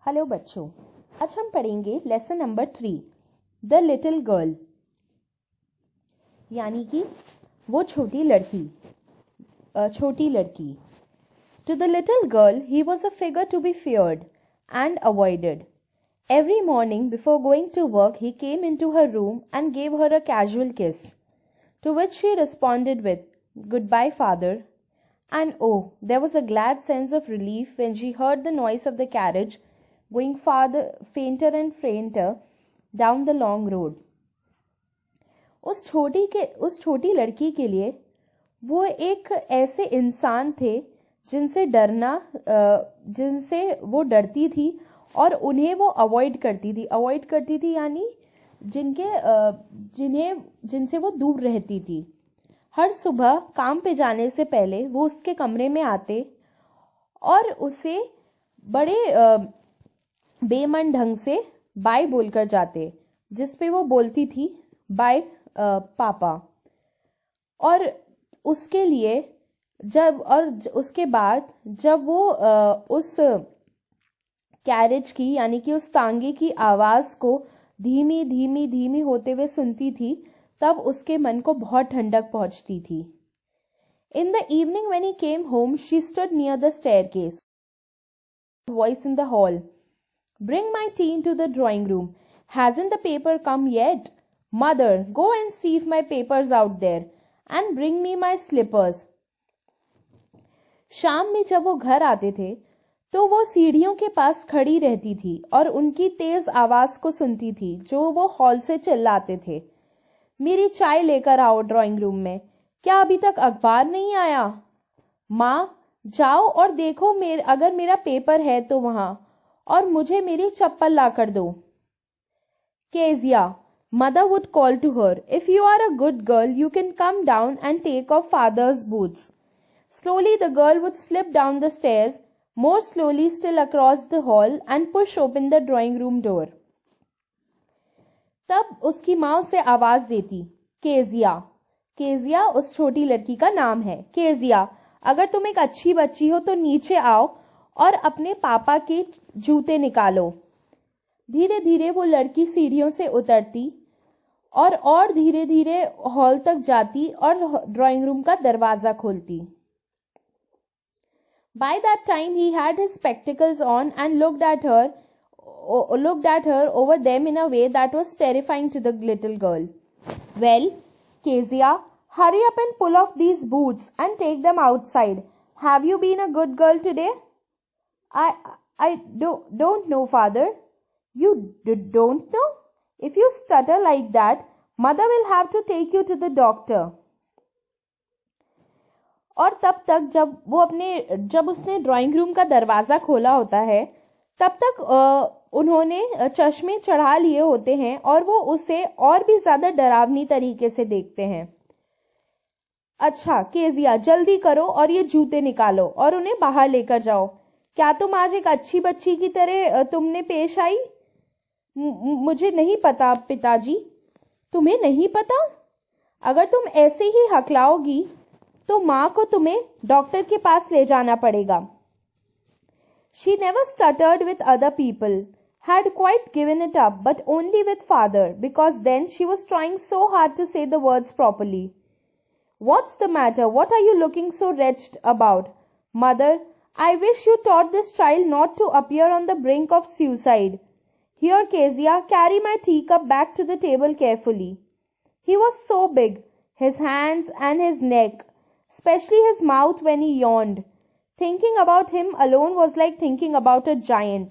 Hello बच्चों, आज हम पढ़ेंगे lesson number 3 the little girl, यानी कि वो छोटी लड़की। To the little girl he was a figure to be feared and avoided. Every morning before going to work he came into her room and gave her a casual kiss, to which she responded with, "Goodbye, father." And oh, there was a glad sense of relief when she heard the noise of the carriage going farther, fainter and fainter down the long road. उस छोटी लड़की के लिए वो एक ऐसे इंसान थे जिनसे वो डरती थी और उन्हें वो अवॉइड करती थी यानी जिनसे वो दूर रहती थी। हर सुबह काम पे जाने से पहले वो उसके कमरे में आते और उसे बड़े बेमन ढंग से बाय बोलकर जाते, जिस पे वो बोलती थी, बाय पापा। और उसके बाद जब वो उस कैरेज की यानी कि उस तांगे की आवाज़ को धीमी होते हुए सुनती थी, तब उसके मन को बहुत ठंडक पहुंचती थी। In the evening when he came home, she stood near the staircase. Voice in the hall. "Bring my tea into the drawing room. Hasn't the paper come yet? Mother, go and see if my paper's out there. And bring me my slippers." शाम में जब वो घर आते थे तो वो सीढ़ियों के पास खड़ी रहती थी और उनकी तेज आवाज को सुनती थी जो वो हॉल से चिल्लाते थे, "मेरी चाय लेकर आओ ड्राइंग रूम में। क्या अभी तक अखबार नहीं आया? माँ, जाओ और देखो अगर मेरा पेपर है तो वहां, और मुझे मेरी चप्पल ला कर दो." Kezia, mother would call to her, "If you are a good girl, you can come down and take off father's boots." Slowly the girl would slip down the stairs, more slowly still across the hall, and push open the drawing room door. तब उसकी माँ उसे आवाज देती, "Kezia." Kezia उस छोटी लड़की का नाम है। "केजिया, अगर तुम एक अच्छी बच्ची हो तो नीचे आओ और अपने पापा के जूते निकालो." धीरे धीरे वो लड़की सीढ़ियों से उतरती और धीरे धीरे हॉल तक जाती और ड्राइंग रूम का दरवाजा खोलती। By that time he had his spectacles on and looked at her over them in a way that was terrifying to the little girl. "Well, Kezia, hurry up and pull off these boots and take them outside. Have you been a good girl today?" I don't know, father." "You don't know? If you stutter like that, mother will have to take you to the doctor." और तब तक जब उसने drawing room का दरवाज़ा खोला होता है, तब तक उन्होंने चश्मे चढ़ा लिए होते हैं और वो उसे और भी ज़्यादा डरावनी तरीके से देखते हैं। "अच्छा केजिया, जल्दी करो और ये जूते निकालो और उन्हें बाहर लेकर जाओ। क्या तुम आज एक अच्छी बच्ची की तरह तुमने पेश आई?" मुझे नहीं पता पिताजी." "तुम्हें नहीं पता? अगर तुम ऐसे ही हकलाओगी तो माँ को तुम्हें डॉक्टर के पास ले जाना पड़ेगा." She never stuttered with other people, had quite given it up, but only with father, because then she was trying so hard to say the words properly. "What's the matter? What are you looking so wretched about?" "Mother, I wish you taught this child not to appear on the brink of suicide. Here, Kezia, carry my teacup back to the table carefully." He was so big, his hands and his neck, especially his mouth when he yawned. Thinking about him alone was like thinking about a giant.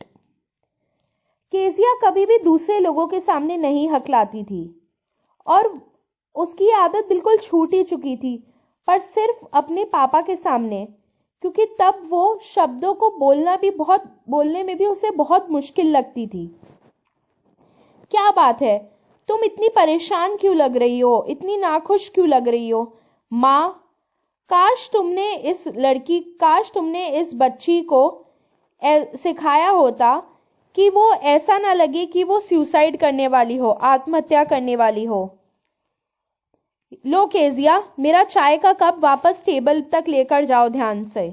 Kezia कभी भी दूसरे लोगों के सामने नहीं हकलाती थी और उसकी आदत बिल्कुल छूट ही चुकी थी, पर सिर्फ अपने पापा के सामने, क्योंकि तब वो शब्दों को बोलने में भी उसे बहुत मुश्किल लगती थी। "क्या बात है? तुम इतनी परेशान क्यों लग रही हो? इतनी नाखुश क्यों लग रही हो? माँ, काश तुमने इस बच्ची को सिखाया होता कि वो ऐसा ना लगे कि वो सुसाइड करने वाली हो, आत्महत्या करने वाली हो। लो केजिया, मेरा चाय का कप वापस टेबल तक लेकर जाओ ध्यान से."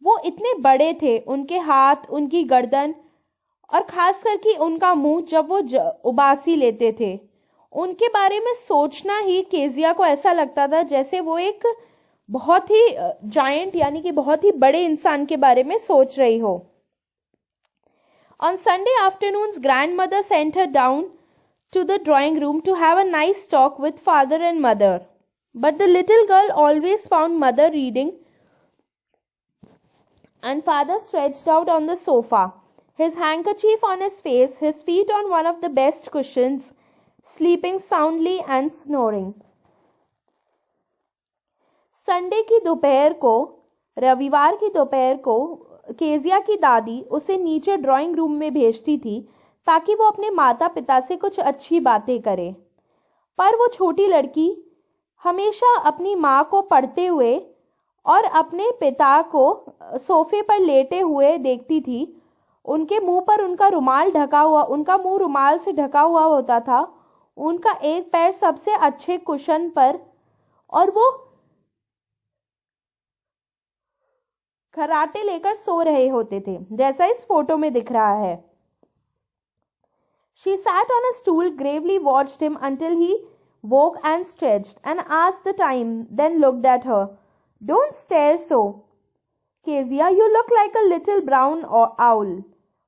वो इतने बड़े थे, उनके हाथ, उनकी गर्दन और खास करके उनका मुंह जब वो उबासी लेते थे, उनके बारे में सोचना ही केजिया को ऐसा लगता था जैसे वो एक बहुत ही जायंट यानी कि बहुत ही बड़े इंसान के बारे में सोच रही हो। On Sunday afternoons, grandmother sent her down to the drawing room to have a nice talk with father and mother. But the little girl always found mother reading and father stretched out on the sofa, his handkerchief on his face, his feet on one of the best cushions, sleeping soundly and snoring. Sunday की दोपहर को, रविवार की दोपहर को Kezia की दादी उसे नीचे ड्राइंग रूम में भेजती थी ताकि वो अपने माता पिता से कुछ अच्छी बातें करे। पर वो छोटी लड़की हमेशा अपनी माँ को पढ़ते हुए और अपने पिता को सोफे पर लेटे हुए देखती थी। उनके मुंह पर उनका मुंह रुमाल से ढका हुआ होता था। उनका एक पैर सबसे अच्छे कुशन पर और वो खराटे लेकर सो रहे होते थे, जैसा इस फोटो में दिख रहा है। She sat on a stool, gravely watched him until he woke and stretched and asked the time, then looked at her. Don't stare so, Kezia, you look like a little brown owl.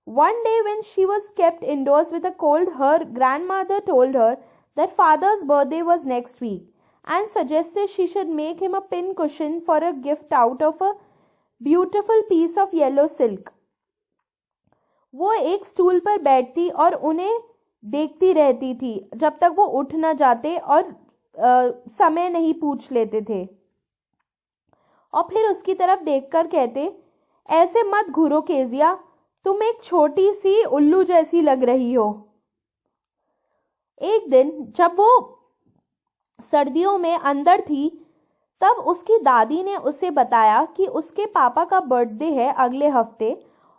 One day when she was kept indoors with a cold, her grandmother told her that father's birthday was next week and suggested she should make him a pin cushion for a gift out of a beautiful piece of yellow silk. वो एक stool पर बैठती और उन्हें देखती रहती थी जब तक वो उठ न जाते और समय नहीं पूछ लेते थे, और फिर उसकी तरफ देखकर कहते, ऐसे मत घूरो केजिया, तुम एक छोटी सी उल्लू जैसी लग रही हो। एक दिन जब वो सर्दियों में अंदर थी तब उसकी दादी ने उसे बताया कि उसके पापा का बर्थडे है अगले हफ्ते,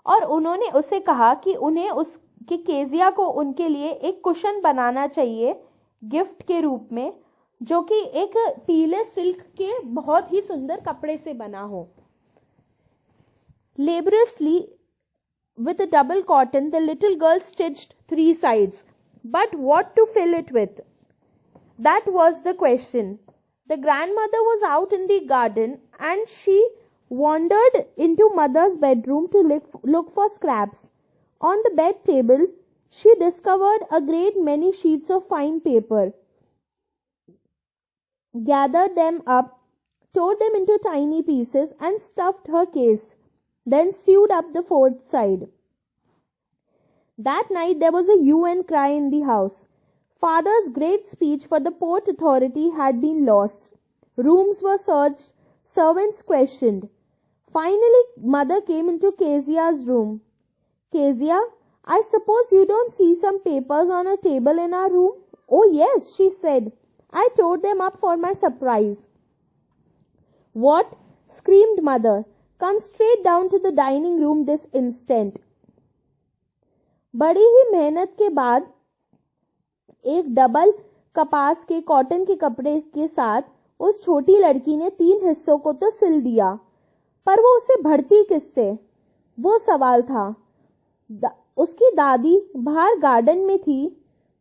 और उन्होंने उसे कहा कि उन्हें उसके केजिया को उनके लिए एक कुशन बनाना चाहिए गिफ्ट के रूप में, जो कि एक पीले सिल्क के बहुत ही सुंदर कपड़े से बना हो। Laboriously with a double cotton, the little girl stitched 3 sides, but what to fill it with? That was the question. The grandmother was out in the garden and she wandered into mother's bedroom to look for scraps. On the bed table, she discovered a great many sheets of fine paper, gathered them up, tore them into tiny pieces and stuffed her case, then sewed up the 4th side. That night there was a hue and cry in the house. Father's great speech for the Port Authority had been lost. Rooms were searched, servants questioned. Finally, mother came into Kezia's room. Kezia, I suppose you don't see some papers on a table in our room? Oh yes, she said. I tore them up for my surprise. What? Screamed mother. Come straight down to the dining room this instant. बड़ी ही मेहनत के बाद एक double कपास के cotton के कपड़े के साथ उस छोटी लड़की ने 3 हिस्सों को तो सिल दिया, पर वो उसे भरती किससे? वो सवाल था। उसकी दादी बाहर गार्डन में थी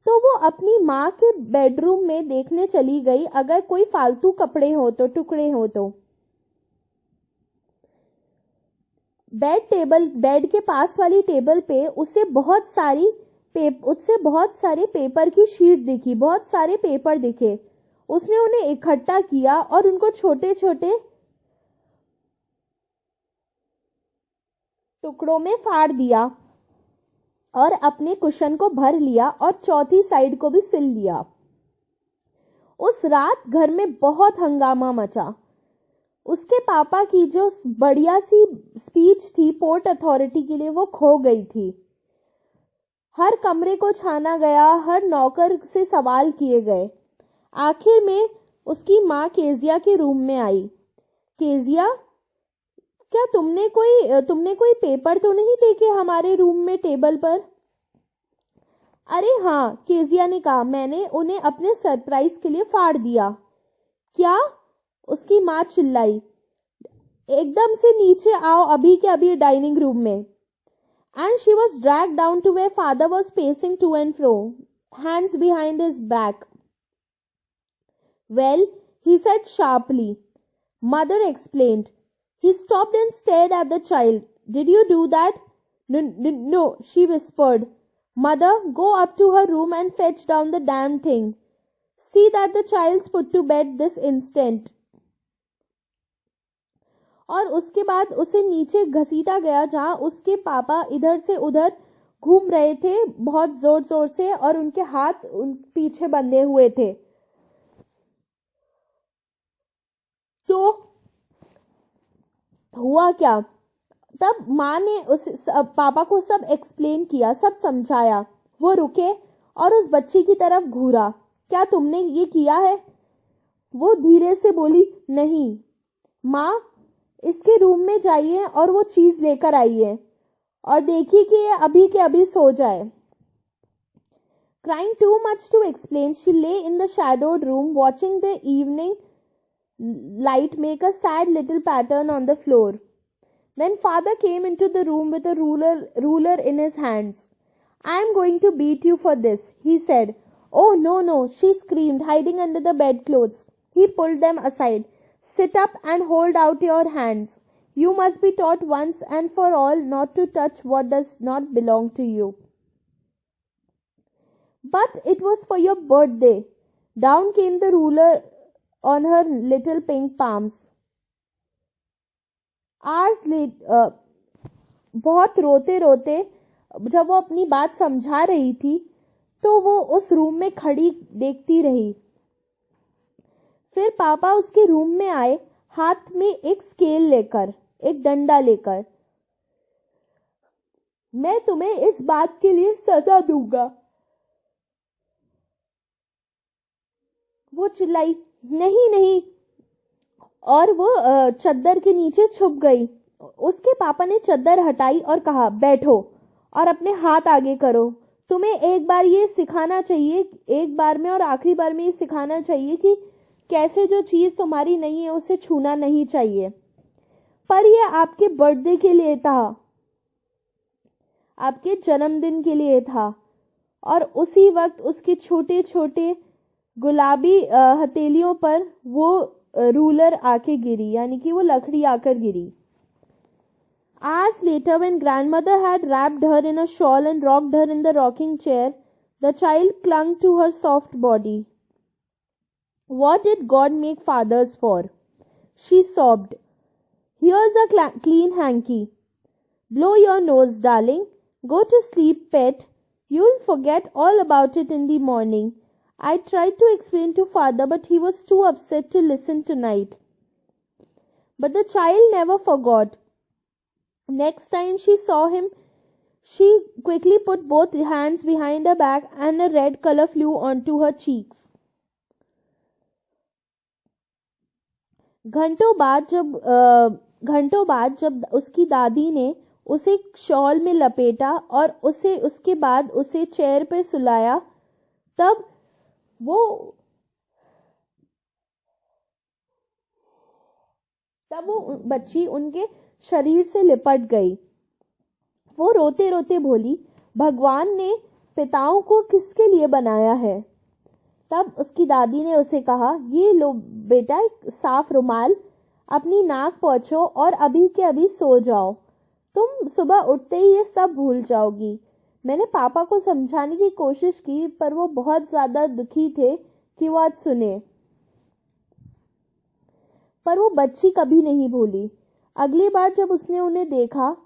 तो वो अपनी माँ के बेडरूम में देखने चली गई अगर कोई फालतू कपड़े हो तो, टुकड़े हो तो। बेड के पास वाली टेबल पे उसे बहुत सारे पेपर की शीट दिखी, बहुत सारे पेपर दिखे। उसने उन्हें इकट्ठा किया और उनको छोटे छोटे टुकड़ों में फाड़ दिया और अपने कुशन को भर लिया और चौथी साइड को भी सिल लिया। उस रात घर में बहुत हंगामा मचा। उसके पापा की जो बढ़िया सी स्पीच थी पोर्ट अथॉरिटी के लिए, वो खो गई थी। हर कमरे को छाना गया, हर नौकर से सवाल किए गए। आखिर में उसकी माँ केजिया के रूम में आई। केजिया, क्या तुमने कोई पेपर तो नहीं देखे हमारे रूम में टेबल पर? अरे हाँ, केजिया ने कहा, मैंने उन्हें अपने सरप्राइज के लिए फाड़ दिया। क्या? उसकी माँ चिल्लाई। एकदम से नीचे आओ, अभी के अभी डाइनिंग रूम में। and she was dragged down to where father was pacing to and fro, hands behind his back. Well, he said sharply. Mother explained. He stopped and stared at the child. Did you do that? No, she whispered. Mother, go up to her room and fetch down the damn thing. See that the child's put to bed this instant. और उसके बाद उसे नीचे घसीटा गया जहां उसके पापा इधर से उधर घूम रहे थे बहुत जोर जोर से और उनके हाथ पीछे बंधे हुए थे. तो हुआ क्या? तब माँ ने पापा को सब एक्सप्लेन किया, सब समझाया. वो रुके और उस बच्ची की तरफ घूरा. क्या तुमने ये किया है? वो धीरे से बोली, नहीं. माँ, इसके रूम में जाइए और वो चीज लेकर आइए और देखिए कि ये अभी के अभी सो जाए. Crying too much to explain, she lay in the shadowed room watching the evening light make a sad little pattern on the floor. Then father came into the room with a ruler in his hands. I am going to beat you for this, he said. Oh, no, she screamed, hiding under the bedclothes. He pulled them aside. Sit up and hold out your hands. You must be taught once and for all not to touch what does not belong to you. But it was for your birthday. Down came the ruler on her little pink palms. Hours later, बहुत रोते रोते जब वो अपनी बात समझा रही थी तो वो उस रूम में खड़ी देखती रही. फिर पापा उसके रूम में आए, हाथ में एक स्केल लेकर, एक डंडा लेकर. मैं तुम्हें इस बात के लिए सजा दूंगा. वो चिल्लाई, नहीं. और वो चद्दर के नीचे छुप गई. उसके पापा ने चद्दर हटाई और कहा, बैठो और अपने हाथ आगे करो. तुम्हें एक बार ये सिखाना चाहिए, एक बार में और आखिरी बार में ये सिखाना चाहिए कि कैसे जो चीज तुम्हारी नहीं है उसे छूना नहीं चाहिए. पर यह आपके बर्थडे के लिए था, आपके जन्मदिन के लिए था. और उसी वक्त उसके छोटे छोटे गुलाबी हथेलियों पर वो रूलर आके गिरी, यानी कि वो लकड़ी आकर गिरी. Hours later, when grandmother had wrapped her in a shawl and rocked her in the rocking chair, the child clung to her soft body. What did God make fathers for? She sobbed. Here's a clean hanky. Blow your nose, darling. Go to sleep, pet. You'll forget all about it in the morning. I tried to explain to father, but he was too upset to listen tonight. But the child never forgot. Next time she saw him, she quickly put both hands behind her back and a red color flew onto her cheeks. घंटों बाद जब उसकी दादी ने उसे shawl में लपेटा और उसके बाद उसे चेयर पे सुलाया, तब वो बच्ची उनके शरीर से लिपट गई. वो रोते रोते बोली, भगवान ने पिताओं को किसके लिए बनाया है? तब उसकी दादी ने उसे कहा, ये लो बेटा, एक साफ रुमाल, अपनी नाक पोंछो और अभी के अभी सो जाओ. तुम सुबह उठते ही ये सब भूल जाओगी. मैंने पापा को समझाने की कोशिश की, पर वो बहुत ज्यादा दुखी थे कि वो आज सुने. पर वो बच्ची कभी नहीं भूली. अगली बार जब उसने उन्हें देखा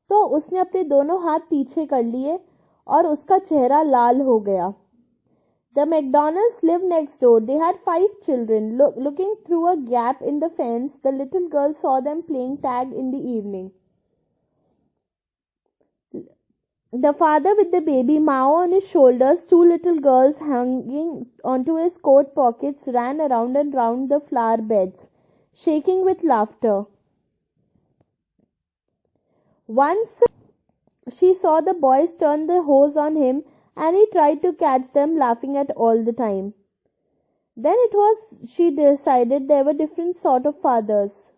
तो उसने अपने दोनों हाथ पीछे कर लिए और उसका चेहरा लाल हो गया. The McDonalds lived next door. They had 5 children. Looking through a gap in the fence, the little girl saw them playing tag in the evening. The father with the baby Mao on his shoulders, 2 little girls hanging onto his coat pockets, ran around and round the flower beds, shaking with laughter. Once she saw the boys turn the hose on him, and he tried to catch them, laughing at all the time. Then she decided there were different sort of fathers.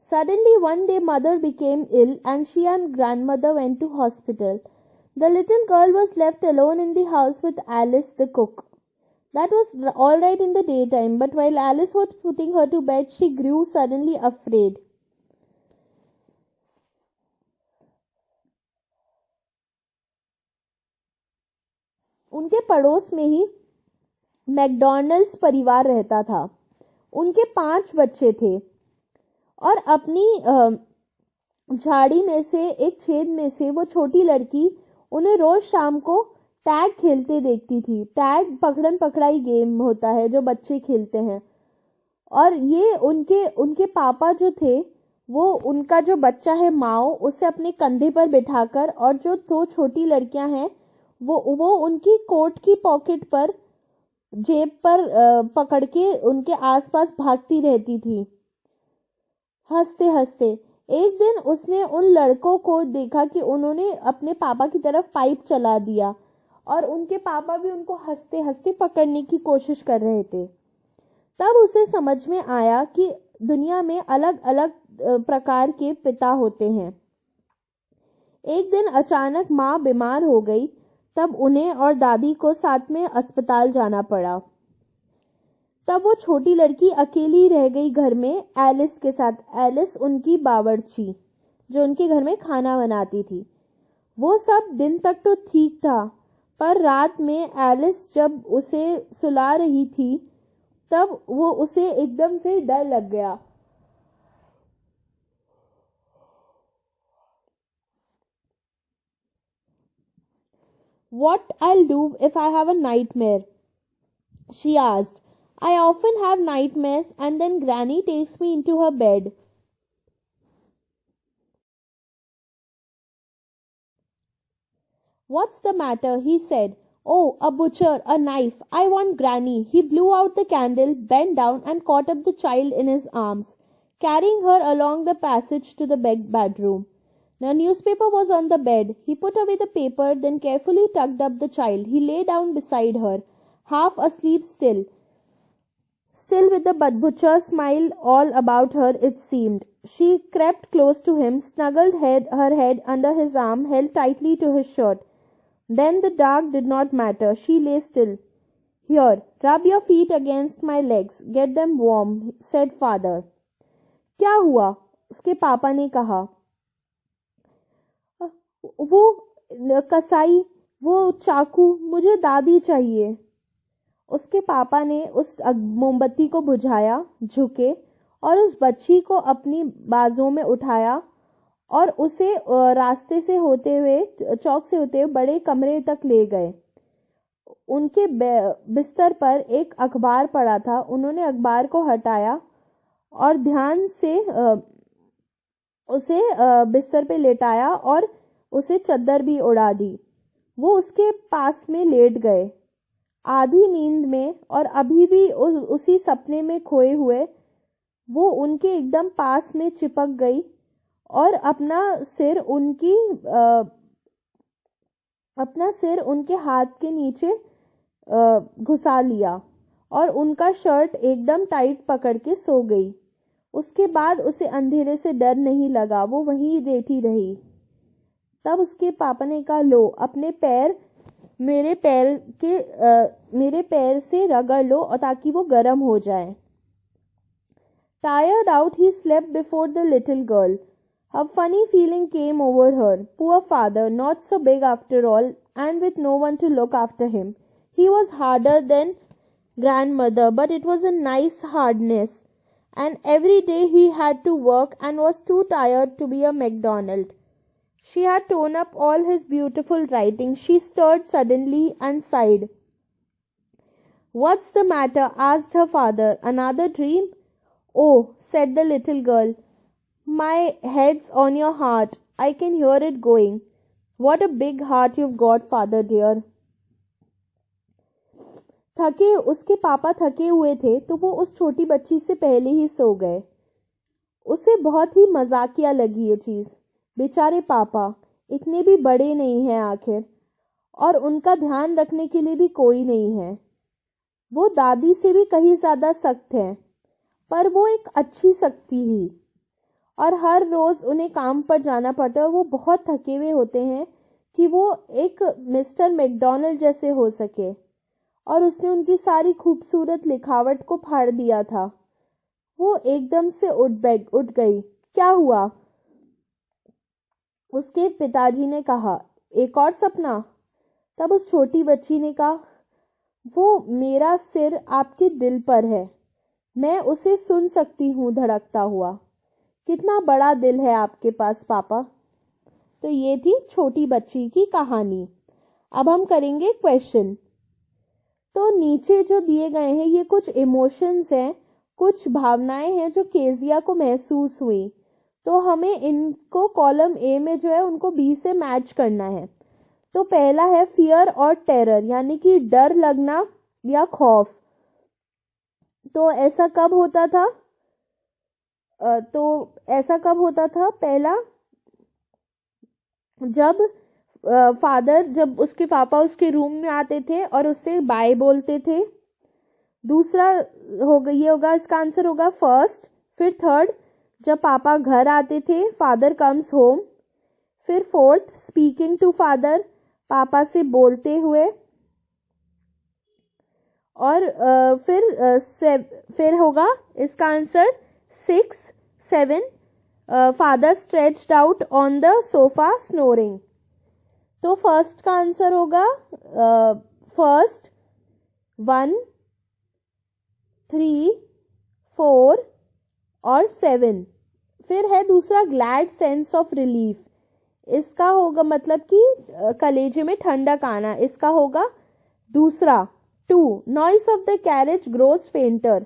Suddenly one day mother became ill and she and grandmother went to hospital. The little girl was left alone in the house with Alice the cook. That was all right in the daytime, but while Alice was putting her to bed, she grew suddenly afraid. उनके पड़ोस में ही McDonald's परिवार रहता था। उनके 5 बच्चे थे और अपनी झाड़ी में से एक छेद में से वो छोटी लड़की उन्हें रोज शाम को टैग खेलते देखती थी। टैग पकड़न पकड़ाई गेम होता है जो बच्चे खेलते हैं, और ये उनके पापा जो थे वो उनका जो बच्चा है माओ उसे अपने कंधे पर बिठाकर, और जो 2 छोटी लड़कियां हैं वो उनकी कोट की पॉकेट पर जेब पर पकड़ के उनके आसपास भागती रहती थी हंसते हंसते। एक दिन उसने उन लड़कों को देखा कि उन्होंने अपने पापा की तरफ पाइप चला दिया और उनके पापा भी उनको हंसते हंसते पकड़ने की कोशिश कर रहे थे। तब उसे समझ में आया कि दुनिया में अलग अलग प्रकार के पिता होते हैं। एक दिन अचानक माँ बीमार हो गई, तब उन्हें और दादी को साथ में अस्पताल जाना पड़ा। तब वो छोटी लड़की अकेली रह गई घर में एलिस के साथ। एलिस उनकी बावर्ची जो उनके घर में खाना बनाती थी। वो सब दिन तक तो ठीक था, पर रात में एलिस जब उसे सुला रही थी तब वो उसे एकदम से डर लग गया। What I'll do if I have a nightmare? She asked. I often have nightmares and then Granny takes me into her bed. What's the matter? He said. Oh, a butcher, a knife. I want Granny. He blew out the candle, bent down and caught up the child in his arms, carrying her along the passage to the bedroom. The newspaper was on the bed. He put away the paper, then carefully tucked up the child. He lay down beside her, half asleep still with the butcher's smile all about her, it seemed. She crept close to him, snuggled her head under his arm, held tightly to his shirt. Then the dark did not matter. She lay still. Here, rub your feet against my legs. Get them warm, said father. क्या हुआ? उसके पापा ने कहा। वो कसाई, वो चाकू, मुझे दादी चाहिए। उसके पापा ने उस मोमबत्ती को बुझाया, झुके और उस बच्ची को अपनी बाजुओं में उठाया और उसे रास्ते से होते हुए, चौक से होते हुए बड़े कमरे तक ले गए। उनके बिस्तर पर एक अखबार पड़ा था। उन्होंने अखबार को हटाया और ध्यान से उसे बिस्तर पे लेटाया और उसे चद्दर भी उड़ा दी। वो उसके पास में लेट गए, आधी नींद में, और अभी भी उसी सपने में खोए हुए वो उनके एकदम पास में चिपक गई और अपना सिर उनके हाथ के नीचे घुसा लिया और उनका शर्ट एकदम टाइट पकड़ के सो गई। उसके बाद उसे अंधेरे से डर नहीं लगा, वो वहीं लेटी रही। तब उसके पापा ने कहा, लो अपने पैर मेरे पैर से रगड़ लो और ताकि वो गर्म हो जाए। Tired out, he slept before the little girl. A funny feeling came over her. Poor father, not so big after all, and with no one to look after him. He was harder than grandmother, but it was a nice hardness. And every day he had to work and was too tired to be a MacDonald. She had torn up all his beautiful writing. She stirred suddenly and sighed. What's the matter? Asked her father. Another dream? Oh, said the little girl. My head's on your heart. I can hear it going. What a big heart you've got, father dear. उसके पापा थके हुए थे तो वो उस छोटी बच्ची से पहले ही सो गए। उसे बहुत ही मजाकिया लगी ये चीज। बेचारे पापा इतने भी बड़े नहीं हैं आखिर, और उनका ध्यान रखने के लिए भी कोई नहीं है। वो दादी से भी कहीं ज्यादा सख्त हैं, पर वो एक अच्छी सख्ती ही। और हर रोज उन्हें काम पर जाना पड़ता है और वो बहुत थके हुए होते हैं कि वो एक मिस्टर मैकडॉनल्ड जैसे हो सके। और उसने उनकी सारी खूबसूरत लिखावट को फाड़ दिया था। वो एकदम से उठ गई। क्या हुआ? उसके पिताजी ने कहा। एक और सपना? तब उस छोटी बच्ची ने कहा, वो मेरा सिर आपके दिल पर है, मैं उसे सुन सकती हूँ धड़कता हुआ। कितना बड़ा दिल है आपके पास पापा। तो ये थी छोटी बच्ची की कहानी। अब हम करेंगे क्वेश्चन। तो नीचे जो दिए गए हैं ये कुछ इमोशंस हैं, कुछ भावनाएं हैं जो केजिया को महसूस हुई। तो हमें इनको कॉलम ए में जो है उनको बी से मैच करना है। तो पहला है फियर और टेरर, यानी कि डर लगना या खौफ। तो ऐसा कब होता था? पहला, जब उसके पापा उसके रूम में आते थे और उससे बाय बोलते थे। दूसरा होगा इसका आंसर होगा फर्स्ट। फिर थर्ड, जब पापा घर आते थे, फादर कम्स होम। फिर फोर्थ, स्पीकिंग टू फादर, पापा से बोलते हुए। और फिर होगा इसका answer 6, 7, father stretched out on the sofa snoring. तो फर्स्ट का आंसर होगा फर्स्ट 1, 3, 4 और 7। फिर है दूसरा ग्लैड सेंस ऑफ रिलीफ। इसका होगा मतलब कि कलेजे में ठंडक आना। इसका होगा दूसरा 2, noise of the carriage grows फेंटर।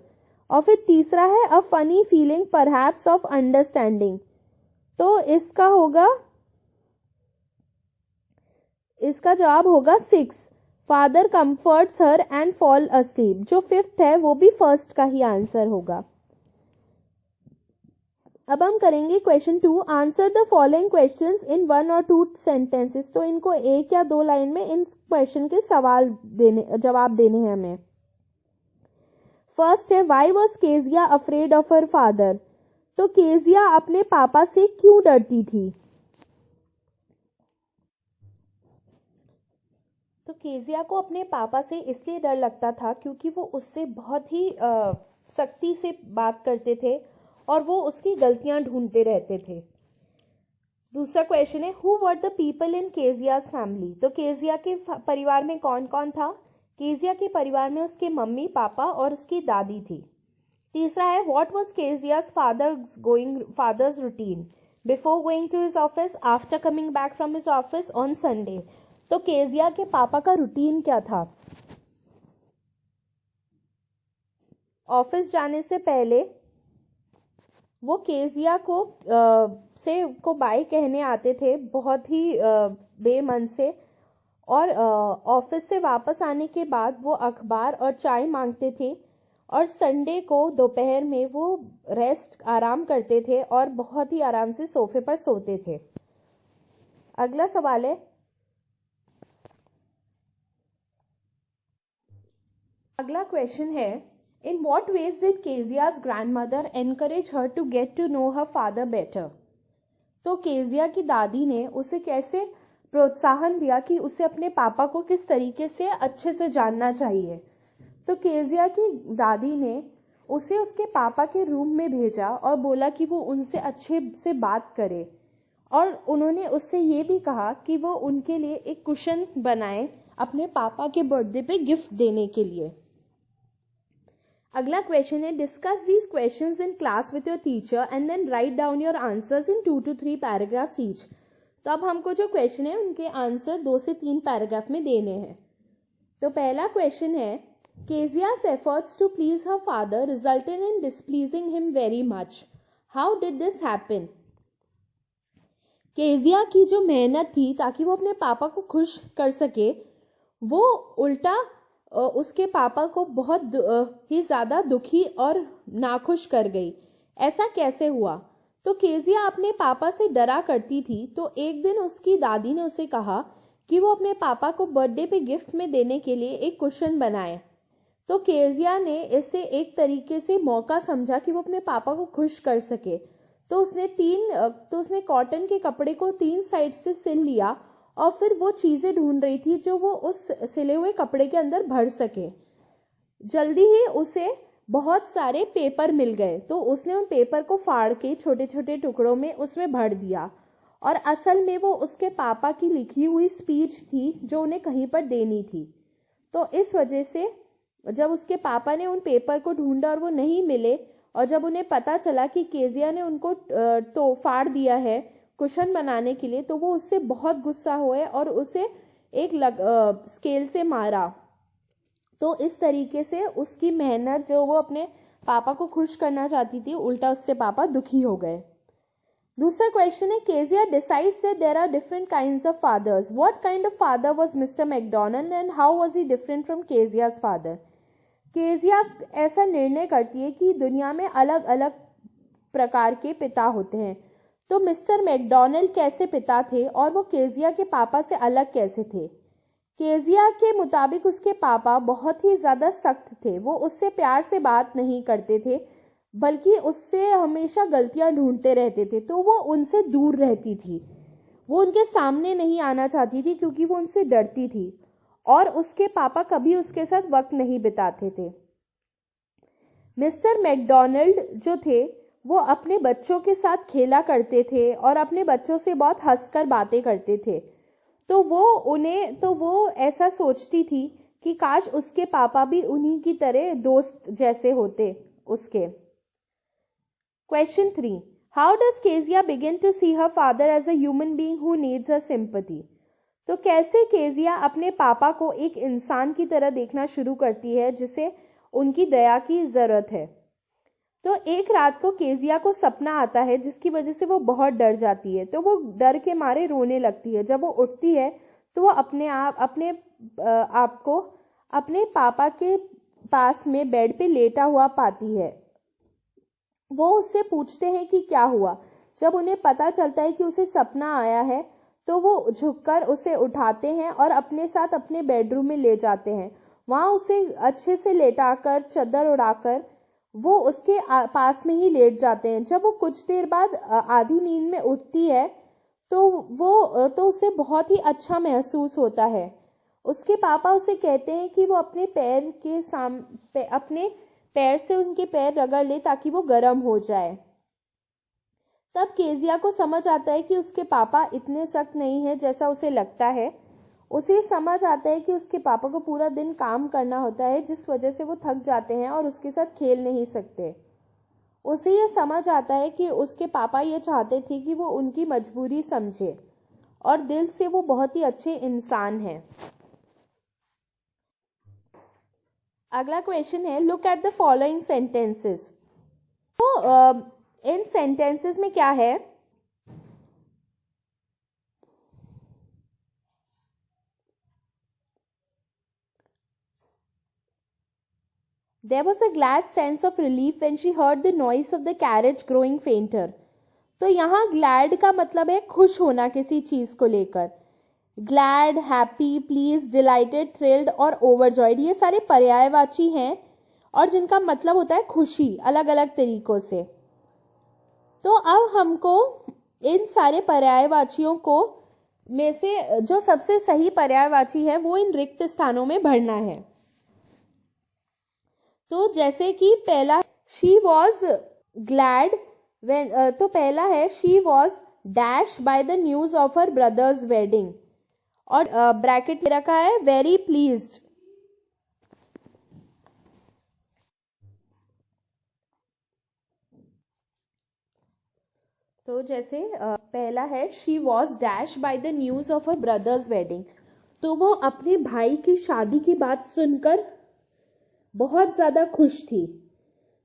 और फिर तीसरा है a funny feeling perhaps of understanding. तो इसका जवाब होगा 6, father comforts her and fall asleep. जो फिफ्थ है वो भी फर्स्ट का ही आंसर होगा। अब हम करेंगे question 2, answer the following questions in 1 और 2 सेंटेंसेस। तो इनको एक या दो लाइन में इन क्वेश्चन के जवाब देने हैं हमें। फर्स्ट है, why was Kezia afraid of her father. तो केजिया अपने पापा से क्यों डरती थी? तो केजिया को अपने पापा से इसलिए डर लगता था क्योंकि वो उससे बहुत ही सख्ती से बात करते थे और वो उसकी गलतियां ढूंढते रहते थे। दूसरा क्वेश्चन है, who were the people in Keziah's family. तो केजिया के परिवार में कौन कौन था? केजिया के परिवार में उसके मम्मी पापा और उसकी दादी थी। तीसरा है, what was Kezia's father's routine before going to his office, after coming back from his office on Sunday. तो केजिया के पापा का रूटीन क्या था? ऑफिस जाने से पहले वो केजिया को बाय कहने आते थे बहुत ही बेमन से। और ऑफिस से वापस आने के बाद वो अखबार और चाय मांगते थे। और संडे को दोपहर में वो आराम करते थे और बहुत ही आराम से सोफे पर सोते थे। अगला सवाल है, अगला क्वेश्चन है, in what ways did Kezia's grandmother encourage her to get to know her father better. तो केजिया की दादी ने उसे कैसे प्रोत्साहन दिया कि उसे अपने पापा को किस तरीके से अच्छे से जानना चाहिए। तो केजिया की दादी ने उसे उसके पापा के रूम में भेजा और बोला कि वो उनसे अच्छे से बात करे। और उन्होंने उससे ये भी कहा कि वो उनके लिए एक कुशन बनाए अपने पापा के बर्थडे पे गिफ्ट देने के लिए। अगला क्वेश्चन है, discuss these questions in class with your teacher and then write down your answers in 2 to 3 paragraphs each. तो अब हमको जो क्वेश्चन है उनके आंसर 2 से 3 पैराग्राफ में देने हैं। तो पहला क्वेश्चन है, केजिया's efforts to please her father resulted in displeasing him very much. How did this happen? Kezia की जो मेहनत थी ताकि वो अपने पापा को खुश कर सके, वो उल्टा उसके पापा को बहुत ही ज़्यादा दुखी और नाखुश कर गई। ऐसा कैसे हुआ? तो केजिया अपने पापा से डरा करती थी। तो एक दिन उसकी दादी ने उसे कहा कि वो अपने पापा को बर्थडे पे गिफ्ट में देने के लिए एक कुशन बनाए। तो केजिया ने इसे एक तरीके से मौका समझा कि वो अपने पापा को खुश कर सके। तो उसने कॉटन के कपड़े को 3 साइड से सिल लिया और फिर वो चीज़ें ढूंढ रही थी जो वो उस सिले हुए कपड़े के अंदर भर सके। जल्दी ही उसे बहुत सारे पेपर मिल गए, तो उसने उन पेपर को फाड़ के छोटे छोटे टुकड़ों में उसमें भर दिया, और असल में वो उसके पापा की लिखी हुई स्पीच थी जो उन्हें कहीं पर देनी थी। तो इस वजह से जब उसके पापा ने उन पेपर को ढूंढा और वो नहीं मिले, और जब उन्हें पता चला कि केजिया ने उनको तो फाड़ दिया है कुशन बनाने के लिए, तो वो उससे बहुत गुस्सा हुए और उसे एक स्केल से मारा। तो इस तरीके से उसकी मेहनत जो वो अपने पापा को खुश करना चाहती थी, उल्टा उससे पापा दुखी हो गए। दूसरा क्वेश्चन है, Kezia decides that there are different kinds of fathers. What kind of father was Mr McDonald and how was he different from Kezia's father. Kezia ऐसा निर्णय करती है कि दुनिया में अलग अलग प्रकार के पिता होते हैं, तो मिस्टर मैकडॉनल्ड कैसे पिता थे और वो केजिया के पापा से अलग कैसे थे। केजिया के मुताबिक उसके पापा बहुत ही ज़्यादा सख्त थे, वो उससे प्यार से बात नहीं करते थे, बल्कि उससे हमेशा गलतियां ढूंढते रहते थे, तो वो उनसे दूर रहती थी। वो उनके सामने नहीं आना चाहती थी क्योंकि वो उनसे डरती थी, और उसके पापा कभी उसके साथ वक्त नहीं बिताते थे। मिस्टर मैकडॉनल्ड जो थे वो अपने बच्चों के साथ खेला करते थे और अपने बच्चों से बहुत हंसकर बातें करते थे, तो वो ऐसा सोचती थी कि काश उसके पापा भी उन्हीं की तरह दोस्त जैसे होते उसके। Question 3. How does Kezia begin to see her father as a human being who needs her sympathy? तो कैसे केजिया अपने पापा को एक इंसान की तरह देखना शुरू करती है जिसे उनकी दया की ज़रूरत है। तो एक रात को केजिया को सपना आता है जिसकी वजह से वो बहुत डर जाती है, तो वो डर के मारे रोने लगती है। जब वो उठती है तो वो अपने आप को अपने पापा के पास में बेड पे लेटा हुआ पाती है। वो उससे पूछते हैं कि क्या हुआ। जब उन्हें पता चलता है कि उसे सपना आया है, तो वो झुककर उसे उठाते हैं और अपने साथ अपने बेडरूम में ले जाते हैं। वहाँ उसे अच्छे से लेटाकर चादर उड़ाकर वो उसके पास में ही लेट जाते हैं। जब वो कुछ देर बाद आधी नींद में उठती है तो उसे बहुत ही अच्छा महसूस होता है। उसके पापा उसे कहते हैं कि वो अपने पैर से उनके पैर रगड़ ले ताकि वो गर्म हो जाए। तब केजिया को समझ आता है कि उसके पापा इतने सख्त नहीं है जैसा उसे लगता है। उसे समझ आता है कि उसके पापा को पूरा दिन काम करना होता है, जिस वजह से वो थक जाते हैं और उसके साथ खेल नहीं सकते। उसे ये समझ आता है कि उसके पापा ये चाहते थे कि वो उनकी मजबूरी समझे, और दिल से वो बहुत ही अच्छे इंसान हैं। अगला क्वेश्चन है, look at the following sentences. तो इन सेंटेंसेस में क्या है? There was a glad sense of relief when she heard the noise of the carriage growing fainter. तो यहाँ glad का मतलब है खुश होना किसी चीज को लेकर। glad, happy, pleased, delighted, thrilled और overjoyed, ये सारे पर्यायवाची हैं और जिनका मतलब होता है खुशी अलग अलग तरीकों से। तो अब हमको इन सारे पर्यायवाचियों को में से जो सबसे सही पर्यायवाची है वो इन रिक्त स्थानों में भरना है। तो जैसे कि पहला शी वॉज ग्लैड when तो पहला है she was dash by the news of her brothers wedding, और ब्रैकेट रखा है वेरी प्लीज्ड। तो जैसे पहला है she was dash by the news of her brothers wedding, तो वो अपने भाई की शादी की बात सुनकर बहुत ज्यादा खुश थी।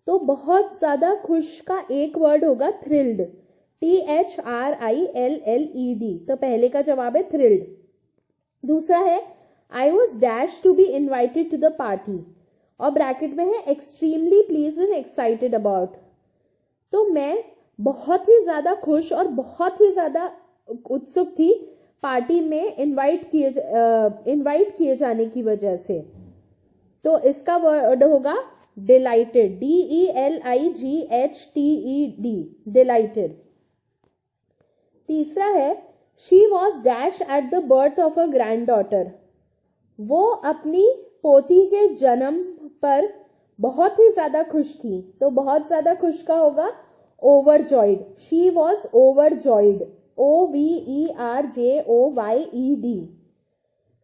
तो बहुत ज्यादा खुश का एक वर्ड होगा थ्रिल्ड, THRILLED। तो पहले का जवाब है थ्रिल्ड। दूसरा है I was dash to be invited to the party, और ब्रैकेट में है extremely pleased and excited about. तो मैं बहुत ही ज्यादा खुश और बहुत ही ज्यादा उत्सुक थी पार्टी में इनवाइट किए जाने की वजह से। तो इसका वर्ड होगा delighted, DELIGHTED, delighted. तीसरा है she was dash at the birth of a granddaughter. वो अपनी पोती के जन्म पर बहुत ही ज्यादा खुश थी. तो बहुत ज्यादा खुश का होगा overjoyed. She was overjoyed, OVERJOYED.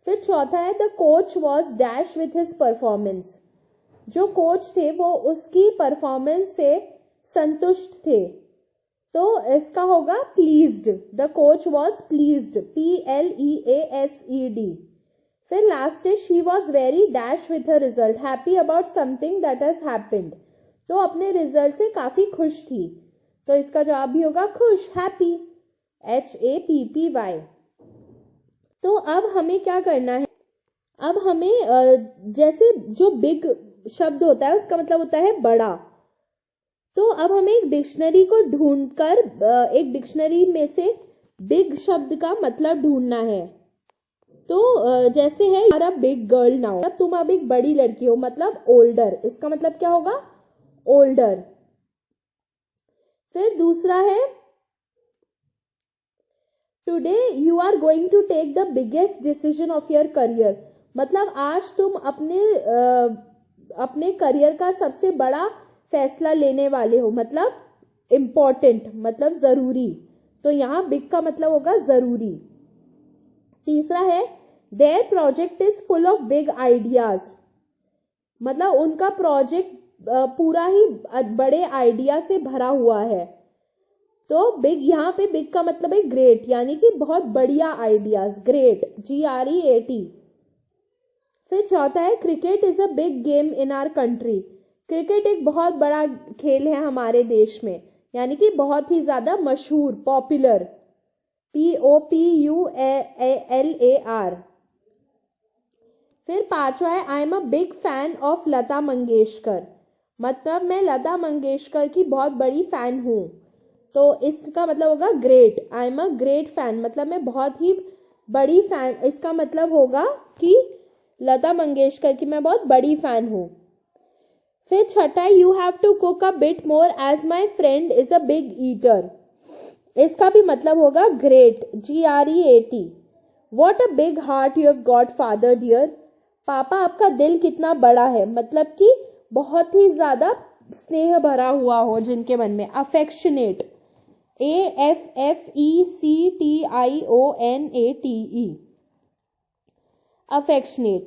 फिर चौथा है the coach was dash with his performance. जो कोच थे वो उसकी परफॉर्मेंस से संतुष्ट थे. तो इसका होगा pleased. The coach was pleased, PLEASED. फिर लास्ट है she was very dash with her result, happy about something that has happened. तो अपने रिजल्ट से काफी खुश थी. तो इसका जवाब भी होगा खुश, हैप्पी, HAPPY. तो अब हमें क्या करना है, अब हमें जैसे जो बिग शब्द होता है उसका मतलब होता है बड़ा. तो अब हमें एक डिक्शनरी को ढूंढकर एक डिक्शनरी में से बिग शब्द का मतलब ढूंढना है. तो जैसे है यार बिग गर्ल नाउ, अब तुम अब एक बड़ी लड़की हो, मतलब ओल्डर. इसका मतलब क्या होगा, ओल्डर. फिर दूसरा है today you are going to take the biggest decision of your career. मतलब आज तुम अपने करियर का सबसे बड़ा फैसला लेने वाले हो, मतलब इम्पोर्टेंट, मतलब जरूरी. तो यहाँ बिग का मतलब होगा जरूरी. तीसरा है there project is full of big ideas. मतलब उनका प्रोजेक्ट पूरा ही बड़े आइडिया से भरा हुआ है. तो बिग, यहाँ पे बिग का मतलब है ग्रेट, यानी कि बहुत बढ़िया आइडियाज, ग्रेट, GREAT. फिर चौथा है cricket is a big game in our country. Cricket एक बहुत बड़ा खेल है हमारे देश में, यानी कि बहुत ही ज्यादा मशहूर, पॉपुलर, POPULAR. फिर पांचवा है I am a big fan of Lata Mangeshkar. मतलब मैं लता मंगेशकर की बहुत बड़ी फैन हूँ. तो इसका मतलब होगा great, I am a great fan, मतलब मैं बहुत ही बड़ी फैन. इसका मतलब होगा कि लता मंगेशकर की मैं बहुत बड़ी फैन हूँ. फिर छठा you have to cook a bit more as my friend is a big eater. इसका भी मतलब होगा great, GREAT. What a big heart you have got father dear. पापा आपका दिल कितना बड़ा है, मतलब कि बहुत ही ज्यादा स्नेह भरा हुआ हो जिनके मन में. Affectionate, AFFECTIONATE, affectionate.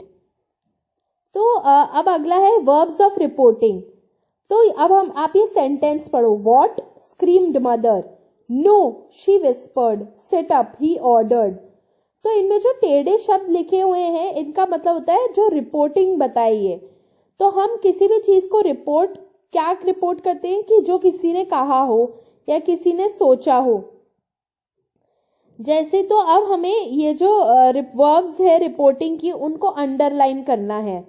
तो अब अगला है वर्ब्स ऑफ रिपोर्टिंग. तो अब आप ये सेंटेंस पढ़ो. What screamed mother, no she whispered, sit up he ordered. तो इनमें जो टेढ़े शब्द लिखे हुए हैं इनका मतलब होता है जो रिपोर्टिंग बताई है. तो हम किसी भी चीज को क्या रिपोर्ट करते हैं कि जो किसी ने कहा हो या किसी ने सोचा हो. जैसे तो अब हमें ये जो वर्ब्स है रिपोर्टिंग की उनको अंडरलाइन करना है.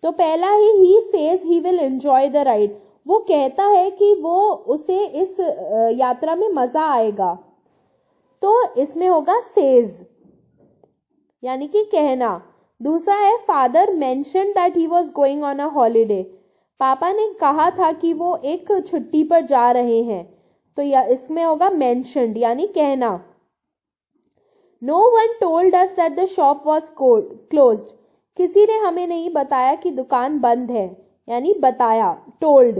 तो पहला he says he will enjoy the ride. वो कहता है कि वो उसे इस यात्रा में मजा आएगा. तो इसमें होगा सेज, यानी कि कहना. दूसरा है father mention that he was going on a holiday. पापा ने कहा था कि वो एक छुट्टी पर जा रहे हैं. तो इसमें होगा मेंशन्ड, यानी कहना. No one told us that the shop was closed. किसी ने हमें नहीं बताया कि दुकान बंद है, यानी बताया, टोल्ड.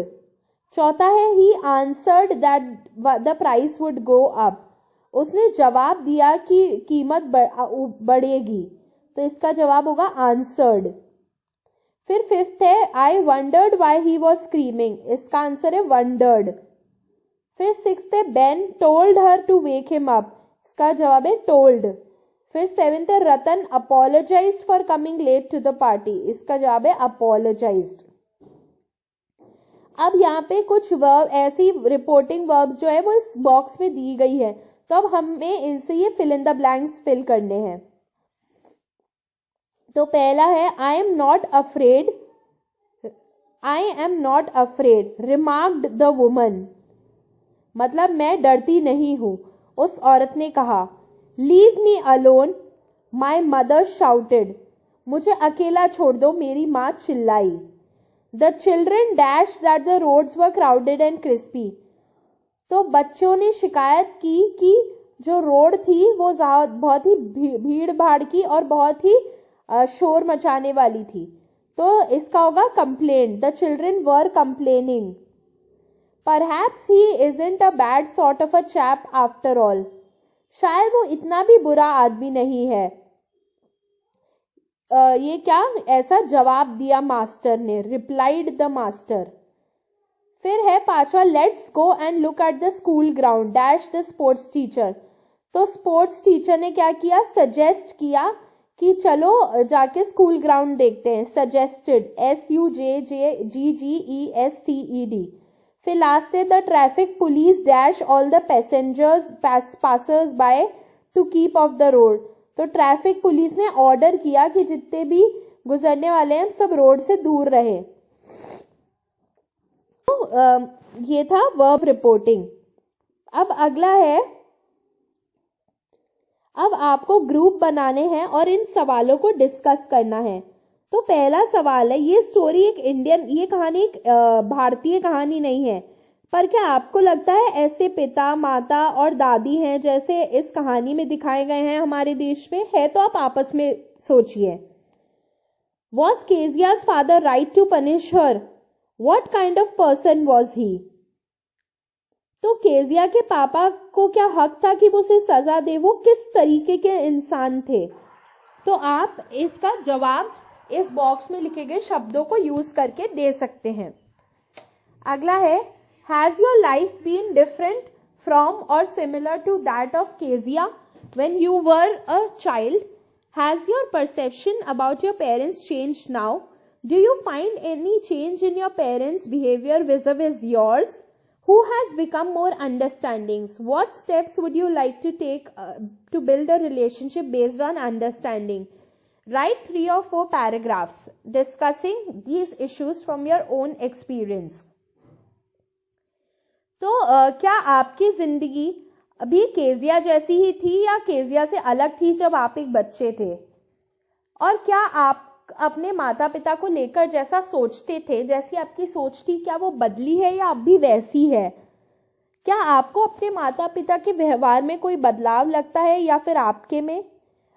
चौथा है he answered that the price would go up. उसने जवाब दिया कि कीमत बढ़ेगी. तो इसका जवाब होगा आंसर्ड. फिर फिफ्थ है I wondered why he was screaming. इसका आंसर है वंडर्ड. फिर सिक्स्थ है Ben told her to wake him up. इसका जवाब है टोल्ड. फिर सेवेंथ है Ratan apologised for coming late to the party. इसका जवाब है अपोलोजाइज्ड. अब यहाँ पे कुछ वर्ब, ऐसी रिपोर्टिंग वर्ब्स जो है वो इस बॉक्स में दी गई है. तो अब हमें इनसे ये fill in the blanks fill करने हैं. तो पहला है I am not afraid, remarked the woman. मतलब मैं डरती नहीं हूं, उस औरत ने कहा. Leave me alone, my mother shouted. मुझे अकेला छोड़ दो, मेरी माँ चिल्लाई. The children dash that the roads were crowded and crispy. तो बच्चों ने शिकायत की कि जो रोड थी वो बहुत ही भीड़ भाड़ की और बहुत ही शोर मचाने वाली थी। तो इसका होगा complaint. The children were complaining. Perhaps he isn't a bad sort of a chap after all. शायद वो इतना भी बुरा आदमी नहीं है। ये क्या ऐसा जवाब दिया मास्टर ने, रिप्लाइड द मास्टर। फिर है पांचवा, let's go and look at the school ground dash the sports teacher. तो स्पोर्ट्स टीचर ने क्या किया, सजेस्ट किया कि चलो जाके स्कूल ग्राउंड देखते हैं। Suggested, SUJJGGESTED। फिर लास्ट है, the traffic police dash all the passengers passers by two keep of the road. तो ट्रैफिक पुलिस ने ऑर्डर किया कि जितने भी गुजरने वाले हैं सब रोड से दूर रहे। तो ये था वर्ब रिपोर्टिंग। अब अगला है, अब आपको ग्रुप बनाने हैं और इन सवालों को डिस्कस करना है। तो पहला सवाल है, ये स्टोरी ये कहानी एक भारतीय कहानी नहीं है, पर क्या आपको लगता है ऐसे पिता माता और दादी हैं जैसे इस कहानी में दिखाए गए हैं हमारे देश में? है तो आप आपस में सोचिए। Was Kezia's father right to punish her? What kind of person was he? तो केजिया के पापा को क्या हक था कि वो उसे सजा दे? वो किस तरीके के इंसान थे? तो आप इसका जवाब इस बॉक्स में लिखे गए शब्दों को यूज करके दे सकते हैं। अगला है, has your life been different from और similar to that of Kezia when you were a child? Has your perception about your parents changed now? Do you find any change in your parents behaviour vis yours? Who has become more understanding? What steps would you like to take to build a relationship based on understanding? Write 3 or 4 paragraphs discussing these issues from your own experience. तो क्या आपकी जिंदगी अभी Kezia जैसी ही थी या Kezia से अलग थी जब आप एक बच्चे थे? और क्या आप अपने माता पिता को लेकर जैसा सोचते थे, जैसी आपकी सोच थी, क्या वो बदली है या अब भी वैसी है? क्या आपको अपने माता पिता के व्यवहार में कोई बदलाव लगता है या फिर आपके में?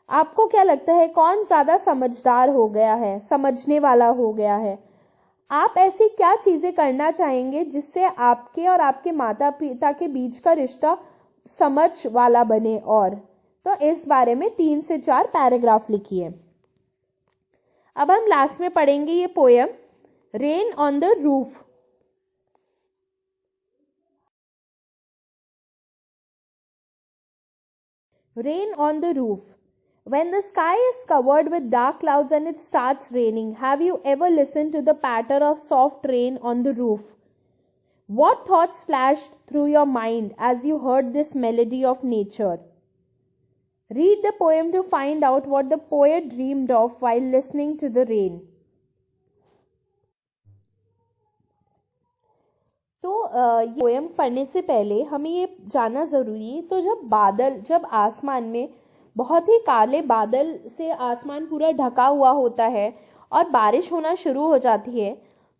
आपको क्या लगता है कौन ज्यादा समझदार हो गया है, समझने वाला हो गया है? आप ऐसी क्या चीजें करना चाहेंगे जिससे आपके और आपके माता पिता के बीच का रिश्ता समझ वाला बने? और तो इस बारे में 3 से 4 पैराग्राफ लिखिए। अब हम लास्ट में पढ़ेंगे ये poem, rain on the roof. Rain on the roof. When the sky is covered with dark clouds and it starts raining, have you ever listened to the patter of soft rain on the roof? What thoughts flashed through your mind as you heard this melody of nature? Read the poem to find out what the poet dreamed of while listening to the rain. तो ये poem पढ़ने से पहले हमें ये जानना ज़रूरी है, तो जब आसमान में बहुत ही काले बादल से आसमान पूरा ढका हुआ होता है और बारिश होना शुरू हो जाती है,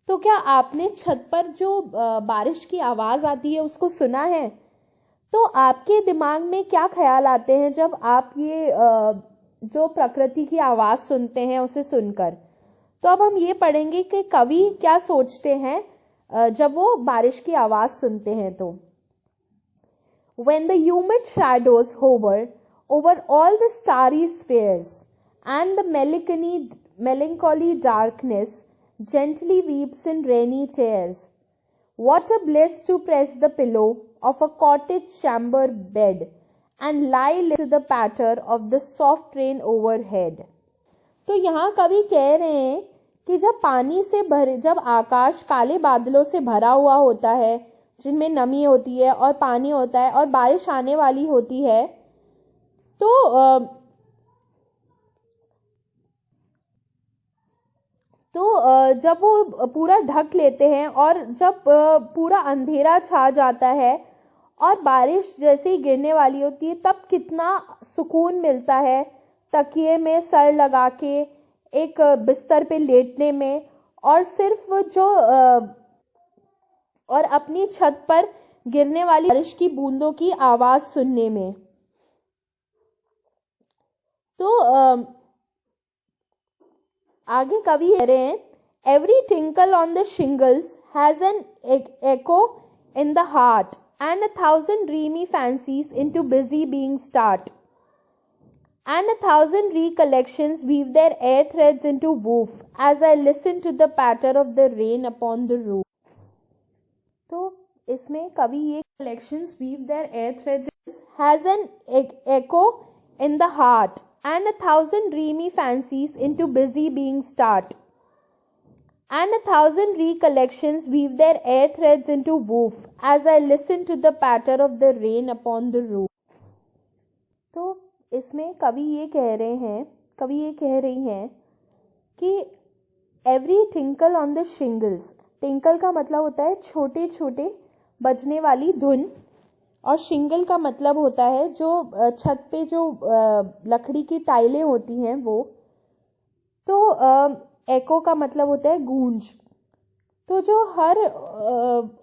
तो क्या आपने छत पर जो बारिश की आवाज़ आती है उसको सुना है? तो आपके दिमाग में क्या ख्याल आते हैं जब आप ये जो प्रकृति की आवाज़ सुनते हैं उसे सुनकर? तो अब हम ये पढ़ेंगे कि कवि क्या सोचते हैं जब वो बारिश की आवाज सुनते हैं। तो when the humid shadows hover over all the starry spheres and the melancholy darkness gently weeps in rainy tears, what a bliss to press the pillow of a cottage chamber bed and lie to the patter of the soft rain overhead. तो यहाँ कवि कह रहे हैं कि जब आकाश काले बादलों से भरा हुआ होता है जिनमें नमी होती है और पानी होता है और बारिश आने वाली होती है, तो जब वो पूरा ढक लेते हैं और जब पूरा अंधेरा छा जाता है और बारिश जैसे ही गिरने वाली होती है, तब कितना सुकून मिलता है तकिए में सर लगा के एक बिस्तर पे लेटने में और सिर्फ जो और अपनी छत पर गिरने वाली बारिश की बूंदों की आवाज सुनने में। तो आगे कवि कह रहे हैं, every tinkle on the shingles has an echo in the heart and a thousand dreamy fancies into busy being start and a thousand recollections weave their air threads into woof as I listen to the patter of the rain upon the roof। तो इसमें कवि ये collections weave their air threads has an echo in the heart and a thousand dreamy fancies into busy being start and a thousand recollections weave their air threads into woof as I listen to the patter of the rain upon the roof। तो इसमें कवि ये कह रही हैं कि every tinkle on the shingles, tinkle का मतलब होता है छोटे छोटे बजने वाली धुन, और शिंगल का मतलब होता है जो छत पे जो लकड़ी की टाइलें होती हैं वो। तो एको का मतलब होता है गूंज। तो जो हर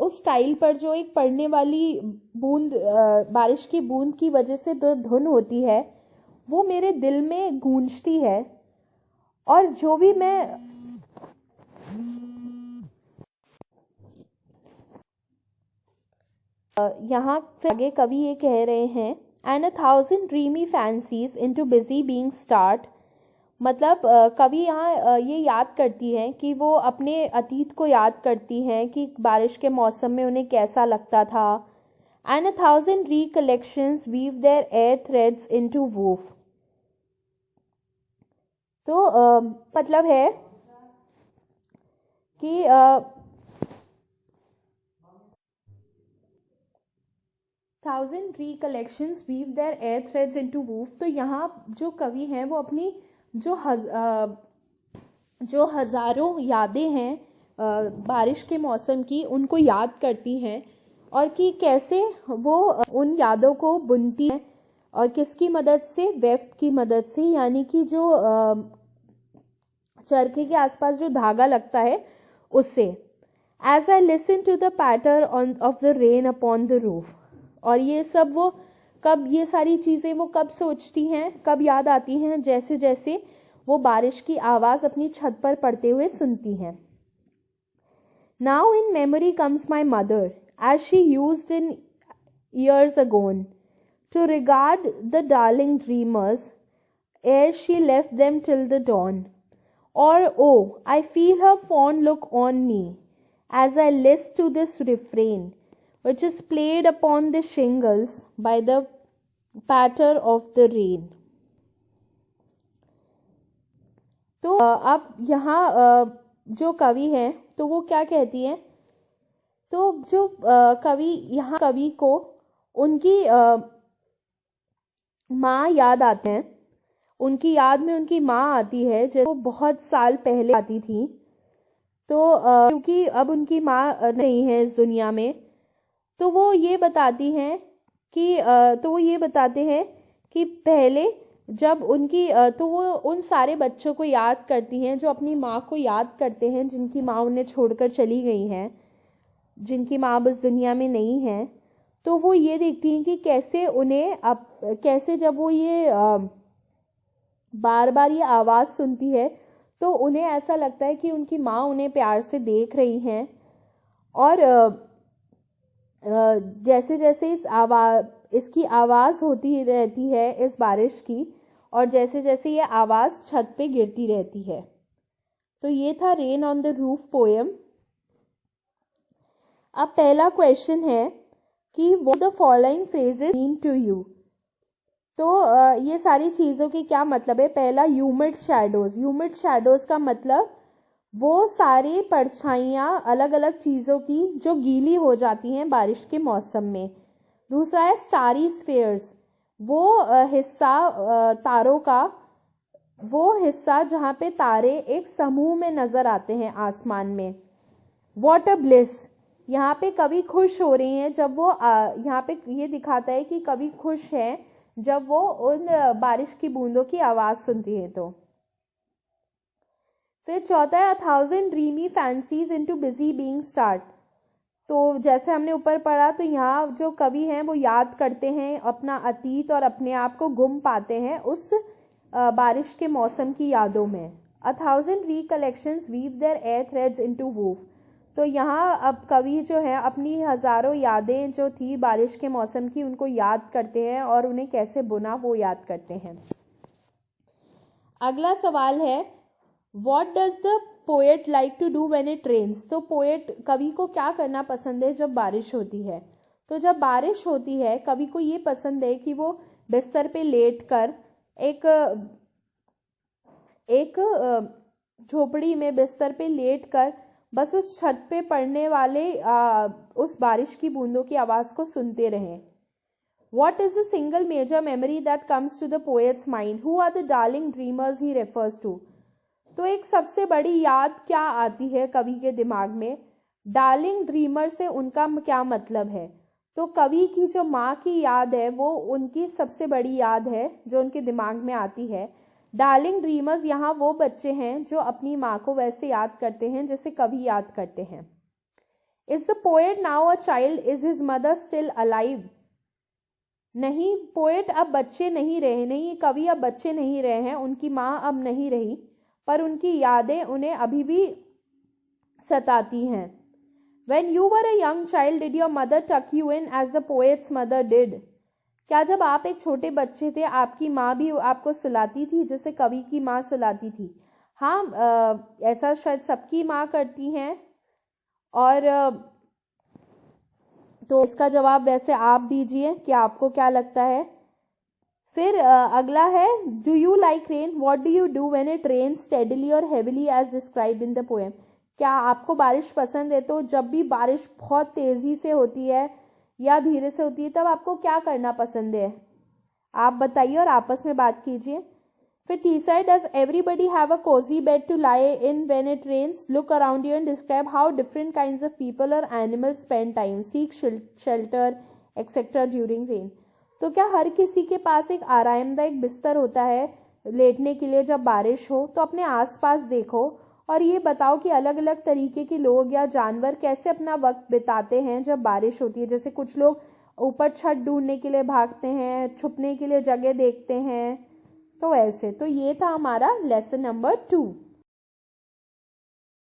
उस टाइल पर जो एक पड़ने वाली बूंद, बारिश की बूंद की वजह से जो धुन होती है वो मेरे दिल में गूंजती है, और जो भी मैं यहाँ फिर आगे कवि ये कह रहे हैं, and a thousand dreamy fancies into busy being start, मतलब कवि यहाँ ये याद करती हैं कि वो अपने अतीत को याद करती हैं कि बारिश के मौसम में उन्हें कैसा लगता था। And a thousand recollections weave their air threads into woof. तो मतलब है कि thousand recollections weave their air threads into woof. तो यहाँ जो कवि हैं वो अपनी जो हजारों यादें हैं बारिश के मौसम की, उनको याद करती हैं, और कि कैसे वो उन यादों को बुनती हैं, और किसकी मदद से, वेफ्ट की मदद से, यानी कि जो चरखे के आसपास जो धागा लगता है उससे। As I listen to the patter of the rain upon the roof. और ये सब वो कब, ये सारी चीज़ें वो कब सोचती हैं, कब याद आती हैं, जैसे जैसे वो बारिश की आवाज़ अपनी छत पर पड़ते हुए सुनती हैं। Now in memory comes my mother as she used in years agone to regard the darling dreamers ere she left them till the dawn. Or oh, I feel her fond look on me as I list to this refrain which is played upon the shingles by the patter of the rain। तो अब यहाँ जो कवि है तो वो क्या कहती है, तो जो कवि यहाँ कवि को उनकी माँ याद आते हैं, उनकी याद में उनकी माँ आती है जो वो बहुत साल पहले आती थी। तो क्योंकि अब उनकी माँ नहीं है इस दुनिया में, तो वो ये बताती हैं कि पहले जब उनकी तो वो उन सारे बच्चों को याद करती हैं जो अपनी माँ को याद करते हैं, जिनकी माँ उन्हें छोड़कर चली गई हैं, जिनकी माँ अब इस दुनिया में नहीं है। तो वो ये देखती हैं कि कैसे उन्हें कैसे जब वो ये बार बार ये आवाज़ सुनती है तो उन्हें ऐसा लगता है कि उनकी माँ उन्हें प्यार से देख रही हैं, और जैसे जैसे इसकी आवाज़ होती रहती है इस बारिश की, और जैसे जैसे ये आवाज़ छत पे गिरती रहती है। तो ये था rain on the roof poem. अब पहला क्वेश्चन है कि what the following phrases mean to you. तो ये सारी चीज़ों की क्या मतलब है। पहला, ह्यूमिड शैडोज। ह्यूमिड शैडोज का मतलब वो सारी परछाइयाँ अलग अलग चीज़ों की जो गीली हो जाती हैं बारिश के मौसम में। दूसरा है स्टारी स्फेयर्स, वो हिस्सा तारों का, वो हिस्सा जहाँ पे तारे एक समूह में नज़र आते हैं आसमान में। वाटर ब्लिस, यहाँ पे कवि खुश हो रही हैं जब वो यहाँ पे ये दिखाता है कि कवि खुश है जब वो उन बारिश की बूंदों की आवाज़ सुनती है। तो फिर चौथा है 1000 dreamy fancies into busy being start. तो जैसे हमने ऊपर पढ़ा, तो यहाँ जो कवि हैं वो याद करते हैं अपना अतीत और अपने आप को गुम पाते हैं उस बारिश के मौसम की यादों में। 1000 recollections weave their air threads into woof। तो यहाँ अब कवि जो है अपनी हजारों यादें जो थी बारिश के मौसम की उनको याद करते हैं और उन्हें कैसे बुना वो याद करते हैं। अगला सवाल है What does the poet like to do when it rains? तो पोएट कवि को क्या करना पसंद है जब बारिश होती है? तो जब बारिश होती है कवि को ये पसंद है कि वो बिस्तर पे लेट कर एक झोपड़ी में बिस्तर पे लेट कर बस उस छत पे पड़ने वाले उस बारिश की बूंदों की आवाज़ को सुनते रहें। What is the single major memory that comes to the poet's mind? Who are the darling dreamers he refers to? तो एक सबसे बड़ी याद क्या आती है कवि के दिमाग में? डार्लिंग ड्रीमर से उनका क्या मतलब है? तो कवि की जो माँ की याद है वो उनकी सबसे बड़ी याद है जो उनके दिमाग में आती है। डार्लिंग ड्रीमर्स यहाँ वो बच्चे हैं जो अपनी माँ को वैसे याद करते हैं जैसे कवि याद करते हैं। Is the poet now a child? Is his mother still alive? नहीं, पोएट अब बच्चे नहीं रहे, नहीं कवि अब बच्चे नहीं रहे हैं, उनकी माँ अब नहीं रही, पर उनकी यादें उन्हें अभी भी सताती हैं। When you were a young child, did your mother tuck you in as the poet's mother did? क्या जब आप एक छोटे बच्चे थे आपकी माँ भी आपको सुलाती थी जैसे कवि की माँ सुलाती थी? हाँ, ऐसा शायद सबकी माँ करती हैं। और तो इसका जवाब वैसे आप दीजिए कि आपको क्या लगता है। फिर अगला है do you like rain? What do you do when it rain steadily और heavily as described in the poem? क्या आपको बारिश पसंद है? तो जब भी बारिश बहुत तेजी से होती है या धीरे से होती है तब आपको क्या करना पसंद है? आप बताइए और आपस में बात कीजिए। फिर तीसरा है does everybody have a cozy bed to lie in when it rains? Look around you and describe how different kinds of people और animals spend time, seek shelter etcetera during rain. तो क्या हर किसी के पास एक आरामदायक बिस्तर होता है लेटने के लिए जब बारिश हो? तो अपने आसपास देखो और ये बताओ कि अलग अलग तरीके के लोग या जानवर कैसे अपना वक्त बिताते हैं जब बारिश होती है। जैसे कुछ लोग ऊपर छत ढूंढने के लिए भागते हैं, छुपने के लिए जगह देखते हैं, तो ऐसे। तो ये था हमारा लेसन नंबर 2।